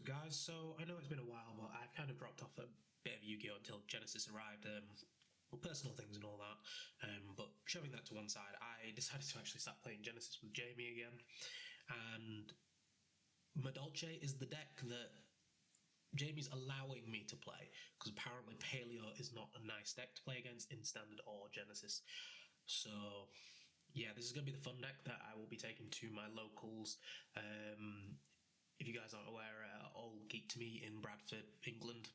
guys? So I know it's been a while, but I've kind of dropped off a bit of Yu-Gi-Oh until Genesis arrived. Personal things and all that. But shoving that to one side, I decided to actually start playing Genesis with Jamie again. And Madolche is the deck that Jamie's allowing me to play, because apparently Paleo is not a nice deck to play against in Standard or Genesis. So yeah, this is going to be the fun deck that I will be taking to my locals. If you guys aren't aware, Old Geek to Me in Bradford, England,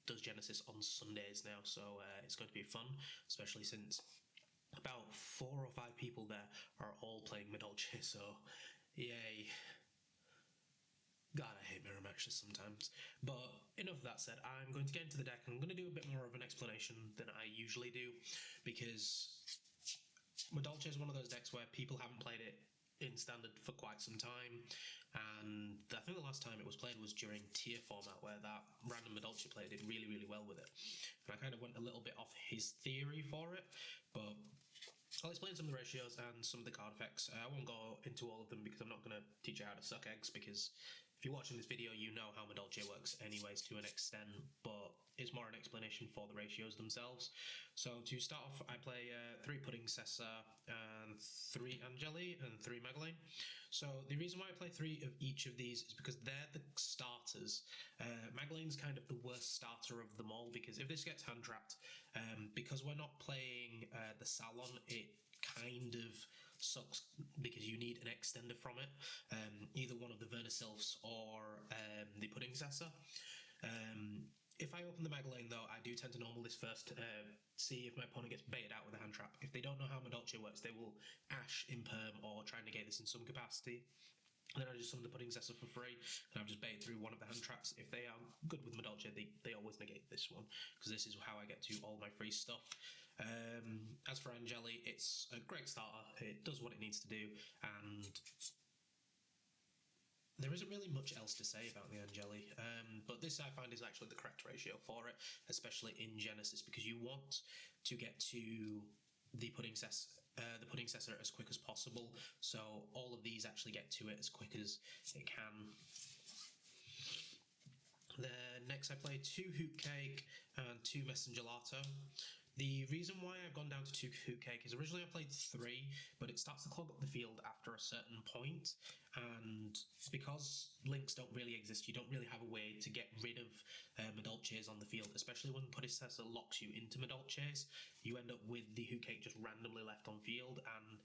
does Genesis on Sundays now, so it's going to be fun, especially since about 4 or 5 people there are all playing Madolche, so yay. God, I hate mirror matches sometimes. But enough of that said, I'm going to get into the deck and I'm going to do a bit more of an explanation than I usually do, because Madolche is one of those decks where people haven't played it in Standard for quite some time, and I think the last time it was played was during tier format, where that random Madolche player did really, really well with it. And I kind of went a little bit off his theory for it, but I'll explain some of the ratios and some of the card effects. I won't go into all of them because I'm not going to teach you how to suck eggs, because if you're watching this video, you know how Madolche works anyways to an extent, but it's more an explanation for the ratios themselves. So to start off, I play 3 Pudding Cessa, and 3 Angeli, and 3 Magdalene. So the reason why I play 3 of each of these is because they're the starters. Magdalene's kind of the worst starter of them all, because if this gets hand trapped, because we're not playing the Salon, it kind of sucks because you need an extender from it, either one of the Vernisylphs or the Pudding Cessa. If I open the Magdalene, though, I do tend to normal this first, see if my opponent gets baited out with a hand trap. If they don't know how Madolche works, they will Ash in Perm or try and negate this in some capacity. And then I just summon the Pudding Cessa for free, and I've just baited through one of the hand traps. If they are good with Madolche, they always negate this one, because this is how I get to all my free stuff. As for Angeli, it's a great starter. It does what it needs to do, and there isn't really much else to say about the Angeli, but this I find is actually the correct ratio for it, especially in Genesis, because you want to get to the Pudding Cessa as quick as possible, so all of these actually get to it as quick as it can. Then next I play 2 Hoot Cake and 2 Messenger Gelato. The reason why I've gone down to 2 Hoot Cake is originally I played 3, but it starts to clog up the field after a certain point, and because links don't really exist, you don't really have a way to get rid of Madolches on the field, especially when Pudding Cessa locks you into Madolches. You end up with the Hoot Cake just randomly left on field, and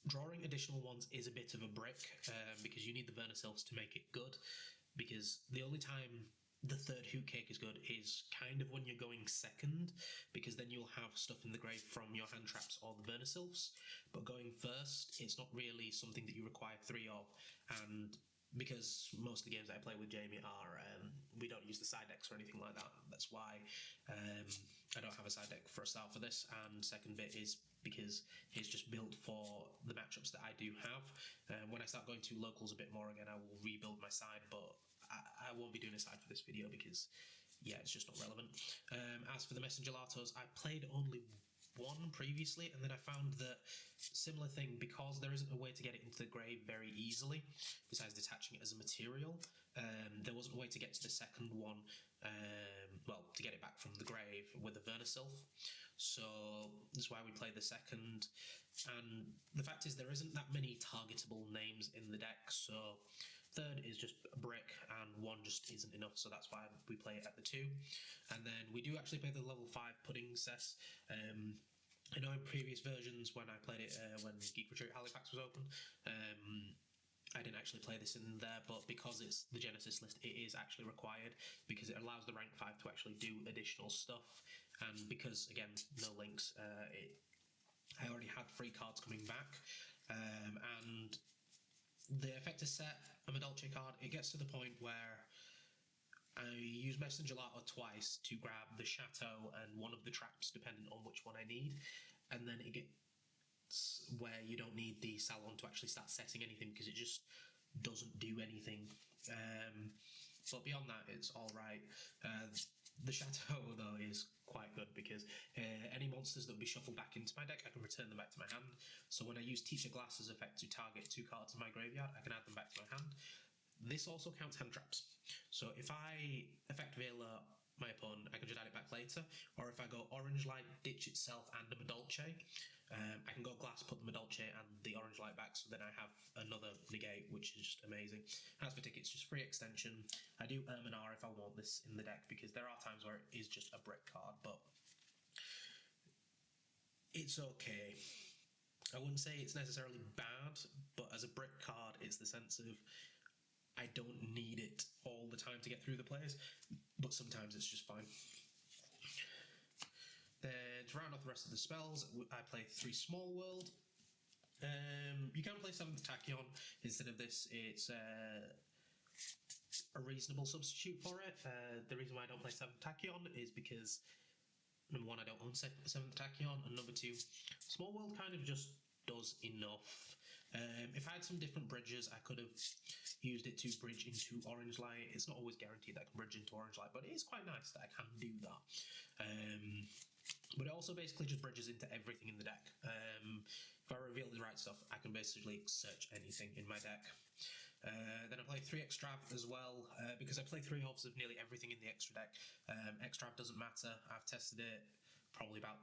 drawing additional ones is a bit of a brick, because you need the Vernisylphs to make it good, because the only time the 3rd Hoot Cake is good is kind of when you're going second, because then you'll have stuff in the grave from your hand traps or the Vernisylphs, but going first, it's not really something that you require 3 of, and because most of the games that I play with Jamie are, we don't use the side decks or anything like that. That's why I don't have a side deck for a start for this, and second bit is because it's just built for the matchups that I do have. When I start going to locals a bit more again, I will rebuild my side, but I won't be doing a side for this video because, yeah, it's just not relevant. As for the Messenger Gelatos, I played only 1 previously, and then I found that similar thing, because there isn't a way to get it into the grave very easily besides detaching it as a material. There wasn't a way to get to the second one, well, to get it back from the grave with a Vernisylph, so that's why we played the second. And the fact is, there isn't that many targetable names in the deck, so 3rd is just a brick, and 1 just isn't enough, so that's why we play it at the 2. And then we do actually play the level 5 Pudding Cess. I know in previous versions when I played it, when Geek Retreat Halifax was open, I didn't actually play this in there, but because it's the Genesis list, it is actually required, because it allows the rank 5 to actually do additional stuff, and because, again, no links, I already had free cards coming back, and the effective set a Madolche card, it gets to the point where I use Messenger Gelato twice to grab the Chateau and one of the traps, depending on which one I need, and then it gets where you don't need the Salon to actually start setting anything, because it just doesn't do anything. But beyond that, it's alright. The Chateau, though, is quite good, because any monsters that will be shuffled back into my deck, I can return them back to my hand. So when I use Teacher Glass's effect to target 2 cards in my graveyard, I can add them back to my hand. This also counts hand traps. So if I effectively alert my opponent, I can just add it back later. Or if I go orange light, ditch itself and a Madolche, I can go glass, put the Madolche and the orange light back, so then I have another negate, which is just amazing. As for tickets, just free extension. I do an R if I want this in the deck, because there are times where it is just a brick card, but it's okay. I wouldn't say it's necessarily bad, but as a brick card, it's the sense of I don't need it all the time to get through the plays, but sometimes it's just fine. Then to round off the rest of the spells, I play 3 Small World. You can play 7th Tachyon instead of this. It's a reasonable substitute for it. The reason why I don't play 7th Tachyon is because, number 1, I don't own 7th Tachyon, and number 2, Small World kind of just does enough. If I had some different bridges, I could have used it to bridge into orange light. It's not always guaranteed that I can bridge into orange light, but it is quite nice that I can do that. But it also basically just bridges into everything in the deck. If I reveal the right stuff, I can basically search anything in my deck. Then I play 3 Extrav as well, because I play 3 halves of nearly everything in the extra deck. Extrav doesn't matter. I've tested it probably about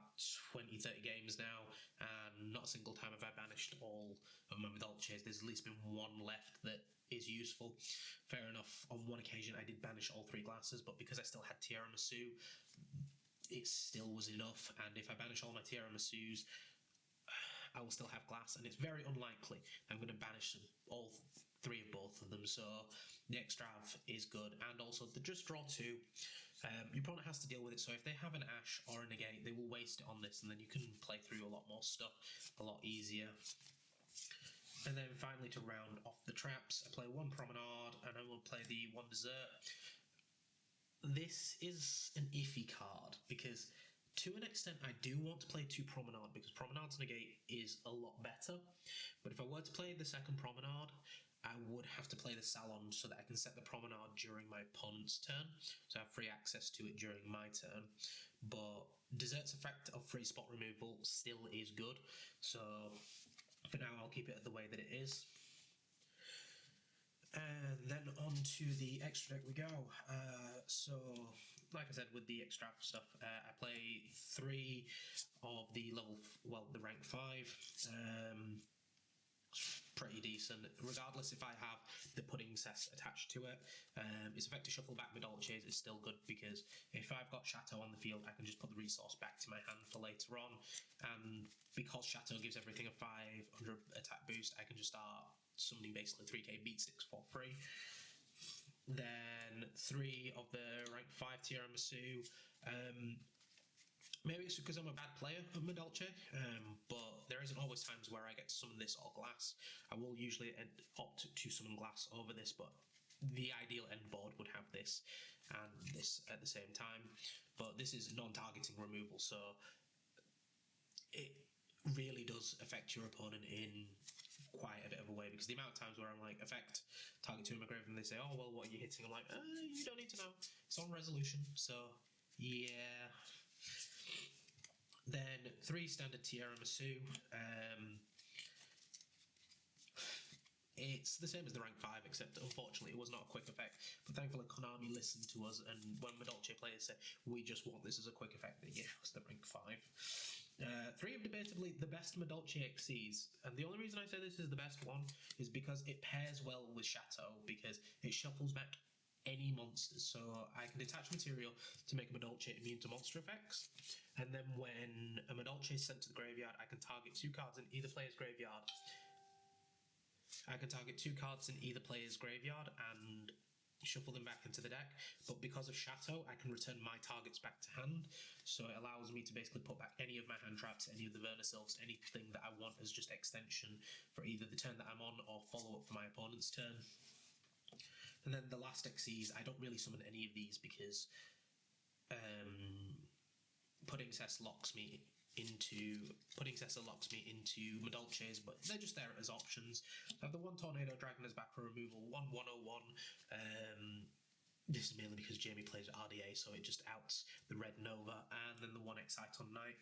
20-30 games now, and not a single time have I banished all of my Madolches. There's at least been 1 left that is useful. Fair enough, on 1 occasion I did banish all 3 glasses, but because I still had Tiramisu, it still was enough, and if I banish all my Tiramisu's, I will still have glass, and it's very unlikely I'm going to banish all 3 of both of them, so the Extrav is good. And also the just draw 2, your opponent has to deal with it, so if they have an Ash or a negate, they will waste it on this, and then you can play through a lot more stuff a lot easier. And then finally, to round off the traps, I play 1 Promenade, and I will play the 1 Dessert. This is an iffy card, because to an extent I do want to play 2 Promenade, because Promenade's negate is a lot better, but if I were to play the 2nd Promenade, I would have to play the Salon so that I can set the Promenade during my opponent's turn, so I have free access to it during my turn. But Dessert's effect of free spot removal still is good, so for now I'll keep it the way that it is. And then on to the extra deck we go. So, like I said, with the extra stuff, I play 3 of the the rank 5. Pretty decent, regardless if I have the pudding cess attached to it. Its effect to shuffle back Madolches is still good, because if I've got Chateau on the field, I can just put the resource back to my hand for later on, and because Chateau gives everything a 500 attack boost, I can just start summoning basically 3k beat 6 for free. Then 3 of the rank 5 Tiramisu. Maybe it's because I'm a bad player of Madolche, but there isn't always times where I get to summon this or glass. I will usually opt to summon glass over this, but the ideal end board would have this and this at the same time. But this is non-targeting removal, so it really does affect your opponent in quite a bit of a way, because the amount of times where I'm like, effect, target 2 in my grave, and they say, oh, well, what are you hitting? I'm like, you don't need to know. It's on resolution, so yeah. Then 3 standard Tiramisu. It's the same as the rank 5, except unfortunately it was not a quick effect. But thankfully Konami listened to us, and when Madolche players say, we just want this as a quick effect, they give us the rank 5. 3 of debatably the best Madolche XCs, and the only reason I say this is the best one is because it pairs well with Chateau, because it shuffles back any monsters, so I can detach material to make a Madolche immune to monster effects, and then when a Madolche is sent to the graveyard, I can target 2 cards in either player's graveyard. And shuffle them back into the deck, but because of Chateau, I can return my targets back to hand, so it allows me to basically put back any of my hand traps, any of the Vernisylphs, anything that I want as just extension for either the turn that I'm on or follow up for my opponent's turn. And then the last XCs, I don't really summon any of these because Pudding Cess locks me into Madolches, but they're just there as options. I have the 1 Tornado Dragon as back for removal, 1 101, This is mainly because Jamie plays RDA, so it just outs the Red Nova and then the 1 Excite on Knight.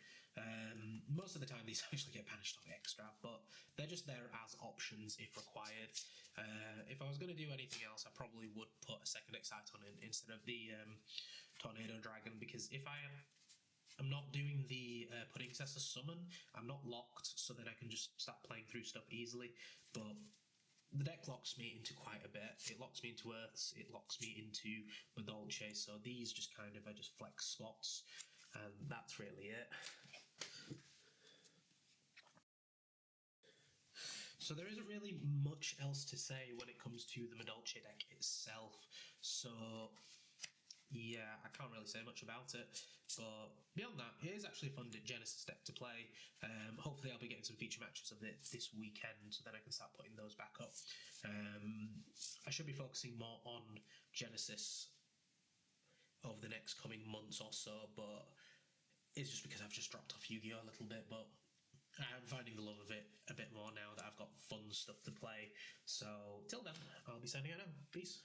Most of the time, these actually get banished on extra, but they're just there as options if required. If I was going to do anything else, I probably would put a 2nd Excite on it instead of the Tornado Dragon, because if I'm not doing the Pudding Cessor summon, I'm not locked, so then I can just start playing through stuff easily. But the deck locks me into quite a bit. It locks me into Earths, it locks me into Madolche, so these just kind of are just flex spots, and that's really it. So there isn't really much else to say when it comes to the Madolche deck itself, so yeah, I can't really say much about it, but beyond that, it is actually a fun Genesis deck to play. Hopefully I'll be getting some feature matches of it this weekend, so then I can start putting those back up. I should be focusing more on Genesis over the next coming months or so, but it's just because I've just dropped off Yu-Gi-Oh! A little bit, but I'm finding the love of it a bit more now that I've got fun stuff to play. So till then, I'll be signing out now. Peace.